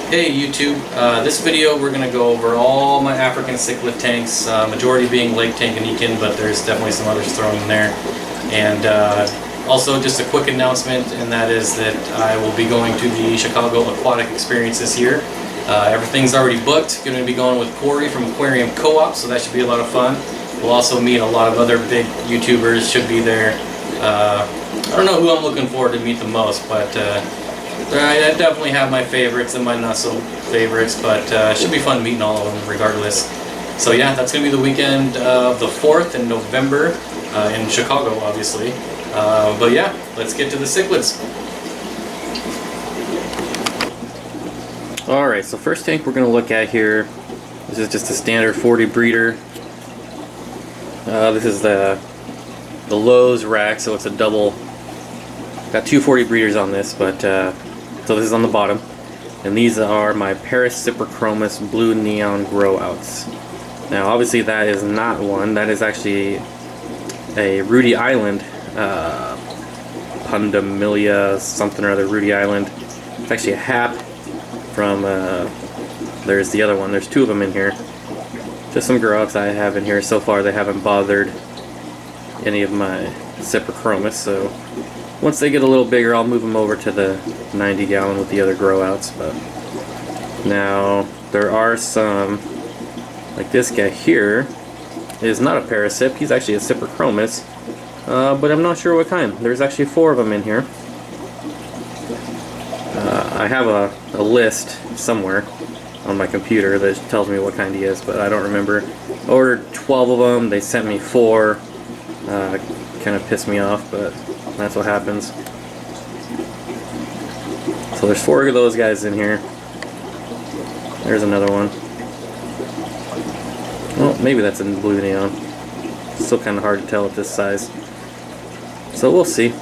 Hey YouTube, this video we're going to go over all my African cichlid tanks, majority being Lake Tanganyika, but there's definitely some others thrown in there. And also just a quick announcement, and that is that I will be going to the Chicago Aquatic Experience this year. Everything's already booked. Going to be going with Corey from Aquarium Co-op, so that should be a lot of fun. We'll also meet a lot of other big YouTubers, should be there. I don't know who I'm looking forward to meet the most, but I definitely have my favorites and my not so favorites, but it should be fun meeting all of them regardless. So yeah, that's going to be the weekend of the 4th in November in Chicago, obviously. But yeah, let's get to the cichlids. Alright, so first tank we're going to look at here, this is just a standard 40 breeder. This is the Lowe's rack, so it's a double. Got two 40 breeders on this, but so this is on the bottom, and these are my paracyprichromis blue neon grow outs. Now obviously that is not one, that is actually a Ruti Island Pundamilia something or other. Ruti Island, it's actually a hap from there's the other one, there's two of them in here. Just some grow outs I have in here. So far they haven't bothered any of my Cyprichromis, so once they get a little bigger, I'll move them over to the 90 gallon with the other grow outs. But now there are some, like this guy here is not a paracyp, he's actually a Cyprichromis, but I'm not sure what kind. There's actually 4 of them in here. I have a list somewhere on my computer that tells me what kind he is, but I don't remember. I ordered 12 of them, they sent me 4. Kind of pissed me off, but that's what happens. So there's 4 of those guys in here. There's another one. Well, maybe that's in blue neon. Still kind of hard to tell at this size. So we'll see.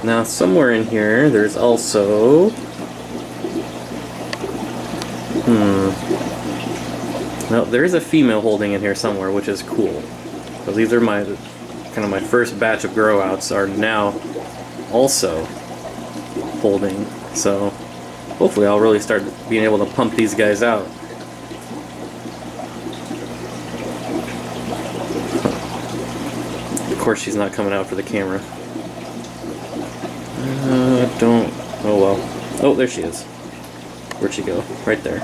Now somewhere in here there's also no, there is a female holding in here somewhere, which is cool. So these are my my first batch of grow outs are now also holding, so hopefully I'll really start being able to pump these guys out. Of course she's not coming out for the camera. Oh well. Oh, there she is. Where'd she go? Right there.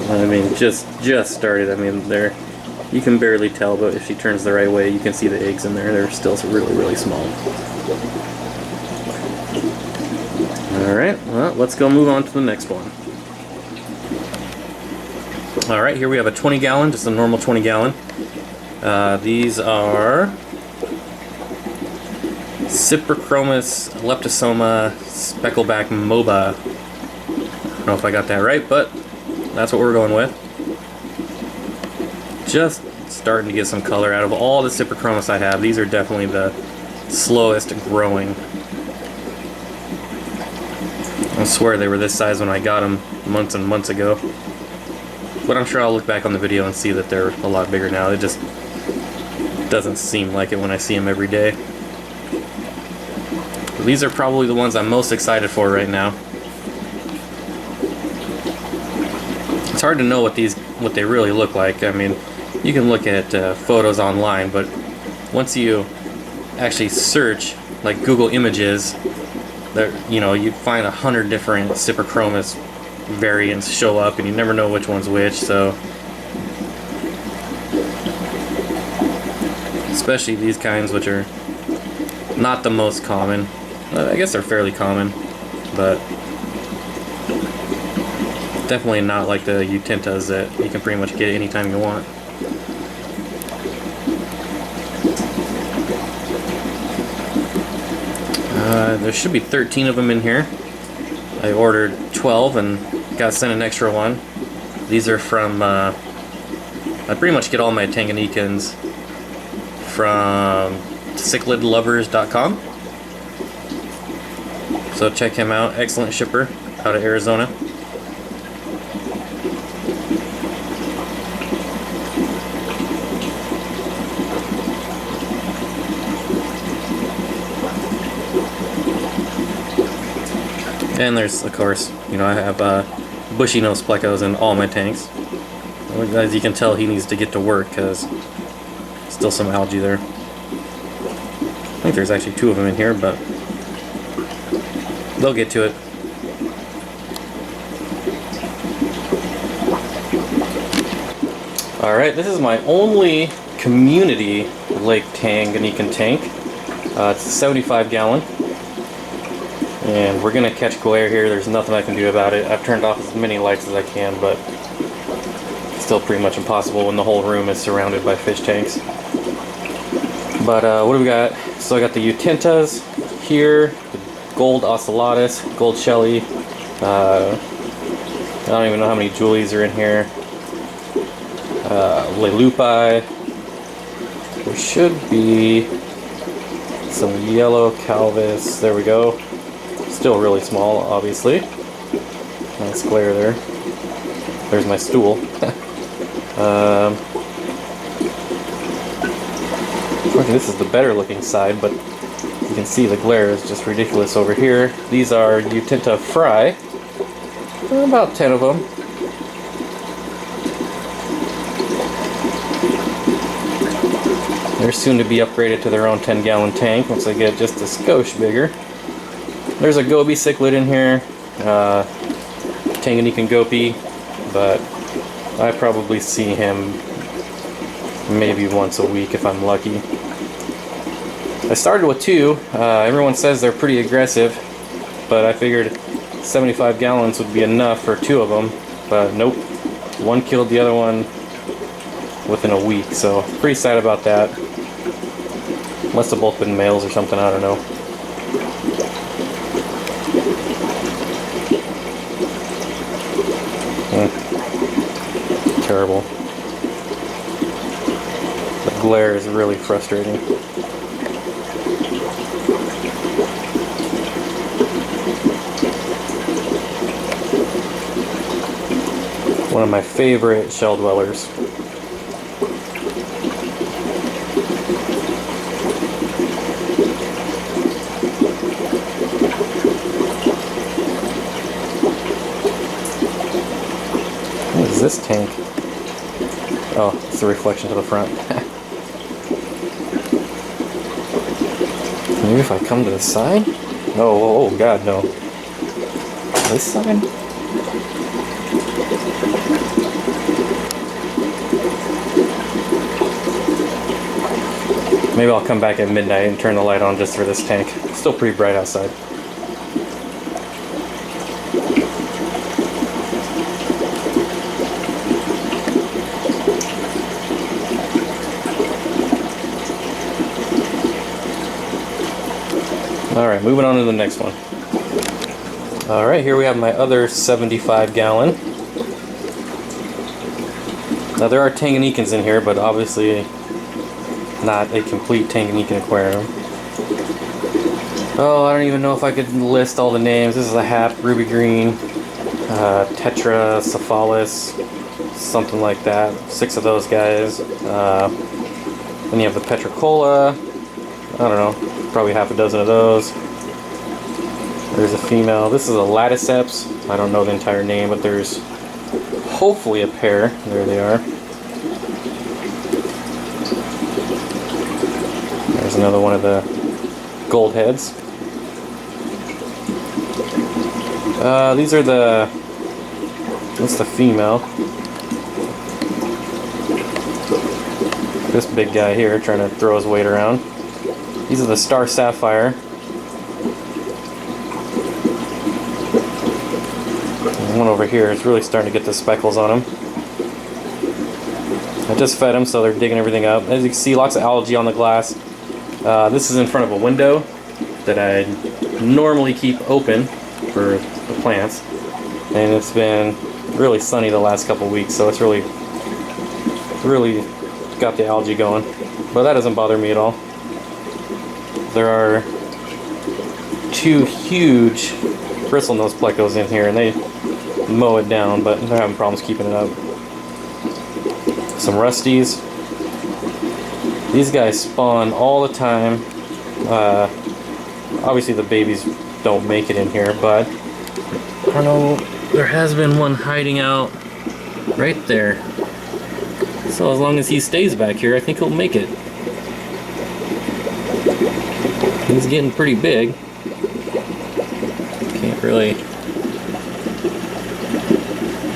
I mean, just started. I mean, there. You can barely tell, but if she turns the right way, you can see the eggs in there. They're still really, really small. Alright, well, let's go move on to the next one. Alright, here we have a 20 gallon, just a normal 20 gallon. These are Cyprichromis, leptosoma, speckleback, Moba. I don't know if I got that right, but that's what we're going with. Just starting to get some color out of all the Cyprichromis I have. These are definitely the slowest growing. I swear they were this size when I got them months and months ago. But I'm sure I'll look back on the video and see that they're a lot bigger now. It just doesn't seem like it when I see them every day. But these are probably the ones I'm most excited for right now. It's hard to know what they really look like. I mean, you can look at photos online, but once you actually search, like Google Images, there, you find 100 different Cyprichromis variants show up, and you never know which one's which. So, especially these kinds, which are not the most common. I guess they're fairly common, but definitely not like the Utintas that you can pretty much get anytime you want. There should be 13 of them in here. I ordered 12 and got sent an extra one. These are from, I pretty much get all my Tanganyikans from cichlidlovers.com. So check him out, excellent shipper out of Arizona. And there's, of course, you know, I have bushy nose plecos in all my tanks. As you can tell, he needs to get to work because still some algae there. I think there's actually 2 of them in here, but they'll get to it. Alright, this is my only community Lake Tanganyika tank. It's a 75 gallon. And we're going to catch glare here. There's nothing I can do about it. I've turned off as many lights as I can, but it's still pretty much impossible when the whole room is surrounded by fish tanks. But what do we got? So I got the Utintas here, the gold ocellatus, gold shelly. I don't even know how many Julies are in here. Leleupi. There should be some yellow calvus. There we go. Still really small, obviously. Nice glare there. There's my stool. This is the better looking side, but you can see the glare is just ridiculous over here. These are Utinta fry. About 10 of them. They're soon to be upgraded to their own 10-gallon tank once they get just a skosh bigger. There's a goby cichlid in here, Tanganyikan goby, but I probably see him maybe once a week if I'm lucky. I started with 2. Everyone says they're pretty aggressive, but I figured 75 gallons would be enough for 2 of them, but nope. One killed the other one within a week, so pretty sad about that. Must have both been males or something, I don't know. Terrible. The glare is really frustrating. One of my favorite shell dwellers. What is this tank? Oh, it's a reflection to the front. Maybe if I come to the side? Oh, oh god, no. This side? Maybe I'll come back at midnight and turn the light on just for this tank. It's still pretty bright outside. Alright, moving on to the next one. Alright, here we have my other 75 gallon. Now there are Tanganyikans in here, but obviously not a complete Tanganyikan aquarium. Oh, I don't even know if I could list all the names. This is a hap, ruby green, tetracephalus, something like that. 6 of those guys. Then you have the Petricola. I don't know, probably half a dozen of those. There's a female. This is a laticeps. I don't know the entire name, but there's hopefully a pair. There they are. There's another one of the gold heads. These are the... What's the female? This big guy here trying to throw his weight around. These are the star sapphire. And one over here is really starting to get the speckles on him. I just fed them, so they're digging everything up. As you can see, lots of algae on the glass. This is in front of a window that I normally keep open for the plants, and it's been really sunny the last couple weeks, so it's really got the algae going. But that doesn't bother me at all. There are 2 huge bristlenose plecos in here, and they mow it down, but they're having problems keeping it up. Some rusties. These guys spawn all the time. Obviously the babies don't make it in here, but I don't know, there has been one hiding out right there. So as long as he stays back here, I think he'll make it. He's getting pretty big. Can't really...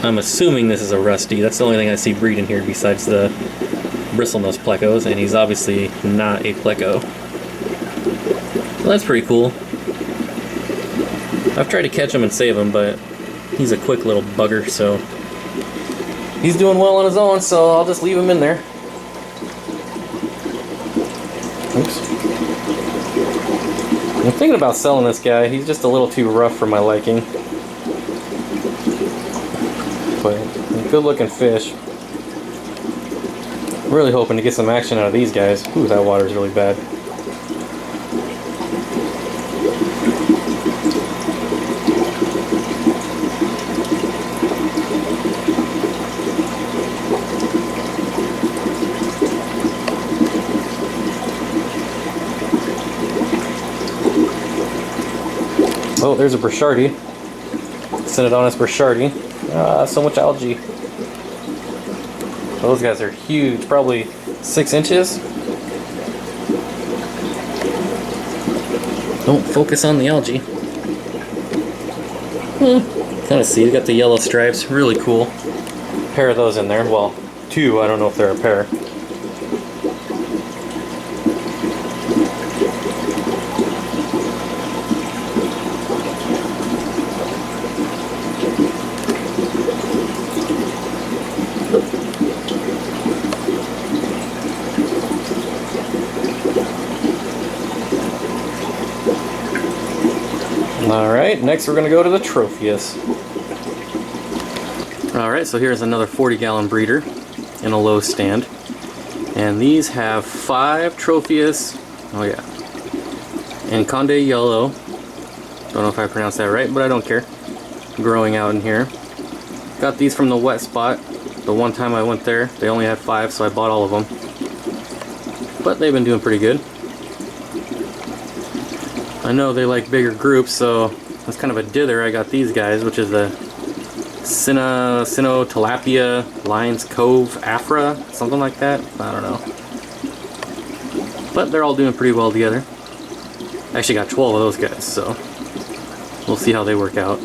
I'm assuming this is a rusty. That's the only thing I see breeding here besides the bristlenose plecos, and he's obviously not a pleco. Well, that's pretty cool. I've tried to catch him and save him, but he's a quick little bugger, so he's doing well on his own, so I'll just leave him in there. Oops. I'm thinking about selling this guy. He's just a little too rough for my liking. But good looking fish. Really hoping to get some action out of these guys. Ooh, that water's really bad. Oh, there's a Burchardi. Synodontis Burchardi. Ah, so much algae. Those guys are huge, probably 6 inches. Don't focus on the algae. Kind of see, you got the yellow stripes, really cool. Pair of those in there. Well, 2, I don't know if they're a pair. Alright, next we're going to go to the Tropheus. Alright, so here's another 40-gallon breeder in a low stand. And these have 5 Tropheus, oh yeah, and Conde Yellow, don't know if I pronounced that right, but I don't care, growing out in here. Got these from the wet spot. The one time I went there, they only had 5, so I bought all of them. But they've been doing pretty good. I know they like bigger groups, so that's kind of a dither. I got these guys, which is the Tilapia, Lions Cove, Afra, something like that. I don't know. But they're all doing pretty well together. I actually got 12 of those guys, so we'll see how they work out.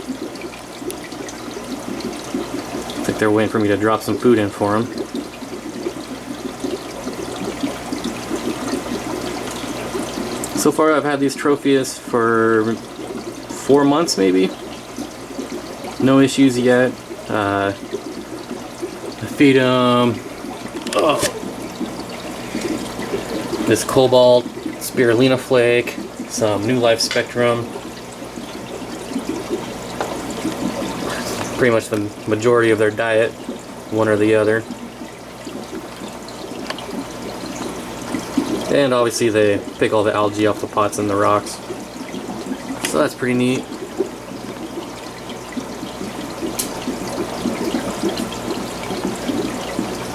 I think they're waiting for me to drop some food in for them. So far I've had these Tropheus for 4 months maybe. No issues yet. I feed them this cobalt, spirulina flake, some New Life Spectrum. Pretty much the majority of their diet, one or the other. And obviously they pick all the algae off the pots and the rocks. So that's pretty neat.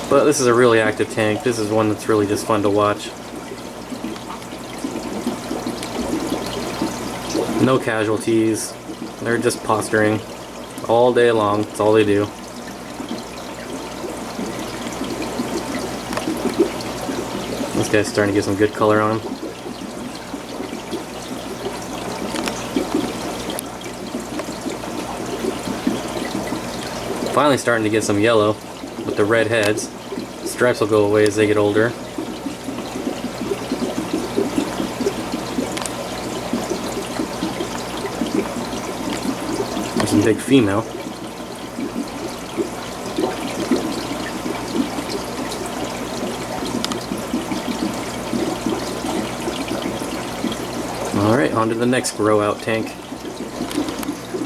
But this is a really active tank. This is one that's really just fun to watch. No casualties. They're just posturing all day long. That's all they do. This guy's starting to get some good color on him. Finally starting to get some yellow with the red heads. Stripes will go away as they get older. There's some big female. Alright, on to the next grow out tank.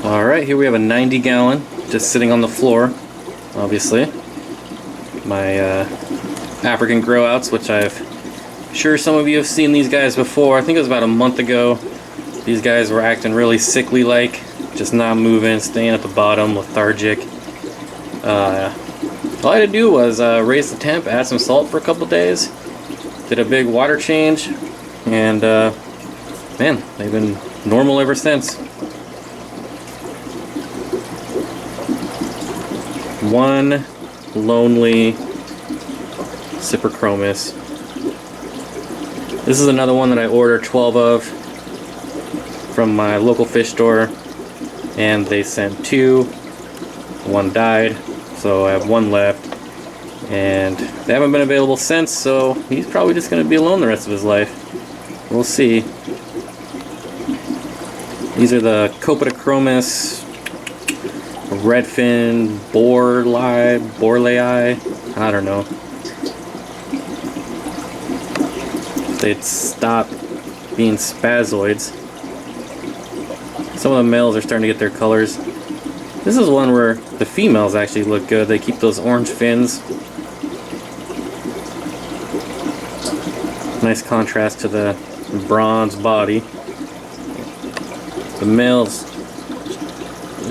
Alright, here we have a 90-gallon just sitting on the floor, obviously. My African grow outs, which I'm sure some of you have seen these guys before. I think it was about a month ago. These guys were acting really sickly like, just not moving, staying at the bottom, lethargic. All I had to do was raise the temp, add some salt for a couple days, did a big water change, and man, they've been normal ever since. one lonely Cyprichromis. This is another one that I ordered 12 of from my local fish store, and they sent 2. One died, so I have 1 left, and they haven't been available since, so he's probably just going to be alone the rest of his life. We'll see. These are the Copetochromis, redfin, borlei, I don't know. They'd stop being spazoids. Some of the males are starting to get their colors. This is one where the females actually look good. They keep those orange fins. Nice contrast to the bronze body. The males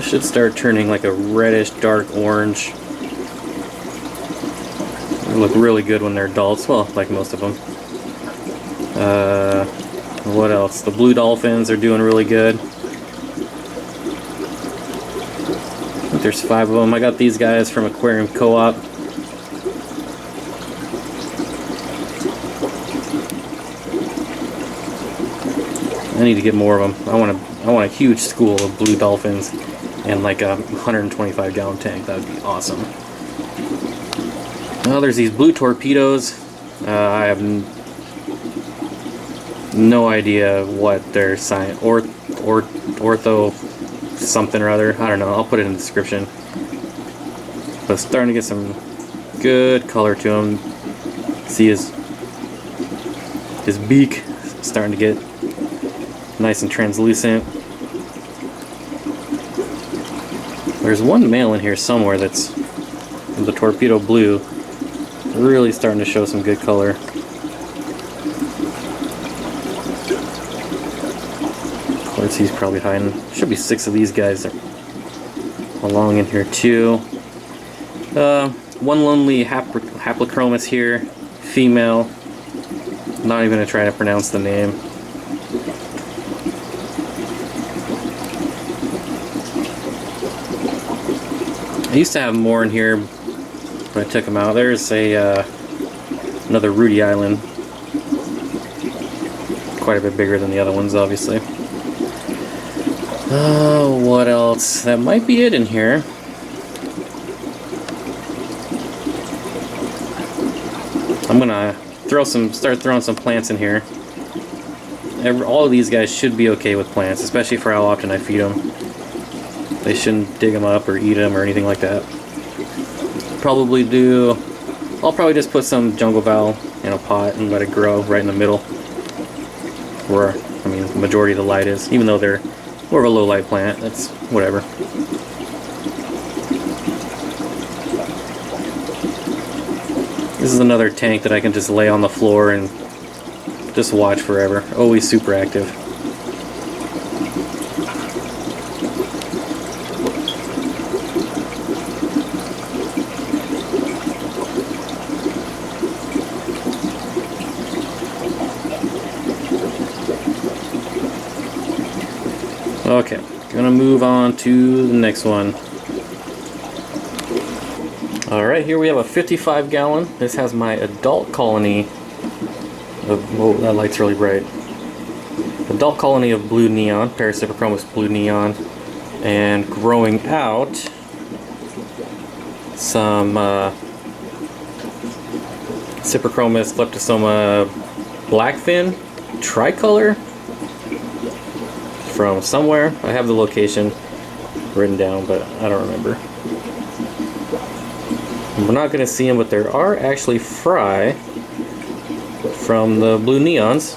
should start turning like a reddish dark orange. They look really good when they're adults. Well, like most of them. What else? The blue dolphins are doing really good. I think there's 5 of them. I got these guys from Aquarium Co-op. I need to get more of them. I want a huge school of blue dolphins and like a 125 gallon tank. That would be awesome. Now there's these blue torpedoes. I have no idea what their sign ortho something or other. I don't know. I'll put it in the description. But starting to get some good color to him. See his beak starting to get nice and translucent. There's one male in here somewhere that's the torpedo blue, really starting to show some good color. Of course, he's probably hiding. Should be 6 of these guys along in here too. One lonely Haplochromis here, female. Not even gonna try to pronounce the name. I used to have more in here, but I took them out. There's another Ruti Island. Quite a bit bigger than the other ones, obviously. Oh, what else? That might be it in here. I'm gonna start throwing some plants in here. All of these guys should be okay with plants, especially for how often I feed them. They shouldn't dig them up or eat them or anything like that. I'll probably just put some jungle val in a pot and let it grow right in the middle, where the majority of the light is, even though they're more of a low light plant. That's whatever. This is another tank that I can just lay on the floor and just watch forever. Always super active. Okay, gonna move on to the next one. Alright, here we have a 55 gallon. This has my adult colony of, oh, that light's really bright. Adult colony of blue neon, paracyprichromis blue neon, and growing out some Cyprichromis leptosoma blackfin tricolor from somewhere. I have the location written down, but I don't remember. We're not going to see them, but there are actually fry from the blue neons,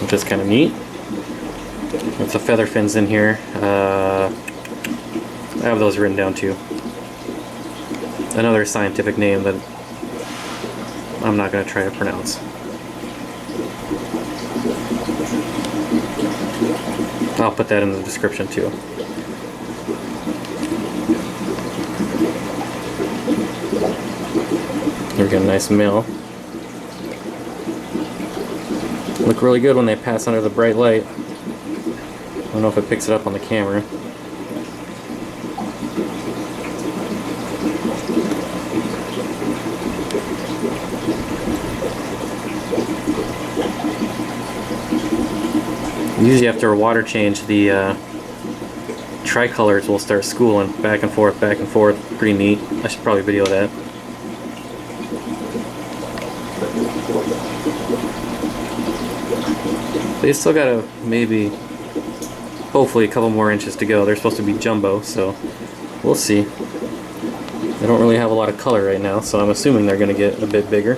which is kind of neat. There's the feather fins in here. I have those written down too. Another scientific name that I'm not going to try to pronounce. I'll put that in the description too. Here we got a nice male. Look really good when they pass under the bright light. I don't know if it picks it up on the camera. Usually after a water change, the tricolors will start schooling back and forth, back and forth. Pretty neat. I should probably video that. They still got maybe, hopefully, a couple more inches to go. They're supposed to be jumbo, so we'll see. They don't really have a lot of color right now, so I'm assuming they're going to get a bit bigger.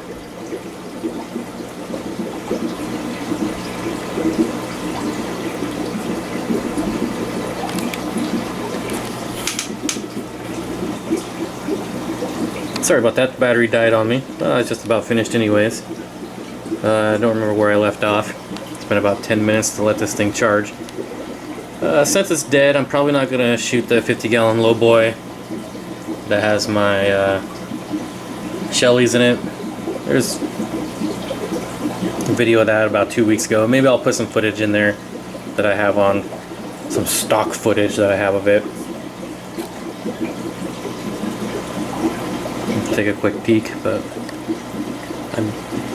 Sorry about that, the battery died on me. It's just about finished anyways. I don't remember where I left off. It's been about 10 minutes to let this thing charge. Since it's dead, I'm probably not going to shoot the 50-gallon Lowboy that has my Shelleys in it. There's a video of that about 2 weeks ago. Maybe I'll put some footage in there that I have on, some stock footage that I have of it. Take a quick peek, but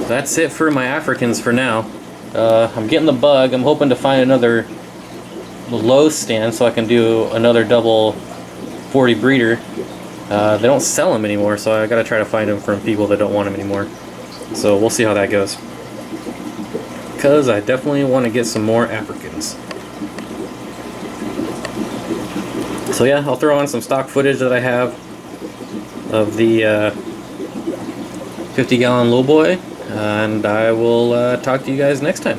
that's it for my Africans for now. I'm getting the bug. I'm hoping to find another low stand so I can do another double 40 breeder. They don't sell them anymore, so I gotta try to find them from people that don't want them anymore. So we'll see how that goes. Because I definitely want to get some more Africans. So yeah, I'll throw on some stock footage that I have of the 50-gallon Lowboy, and I will talk to you guys next time.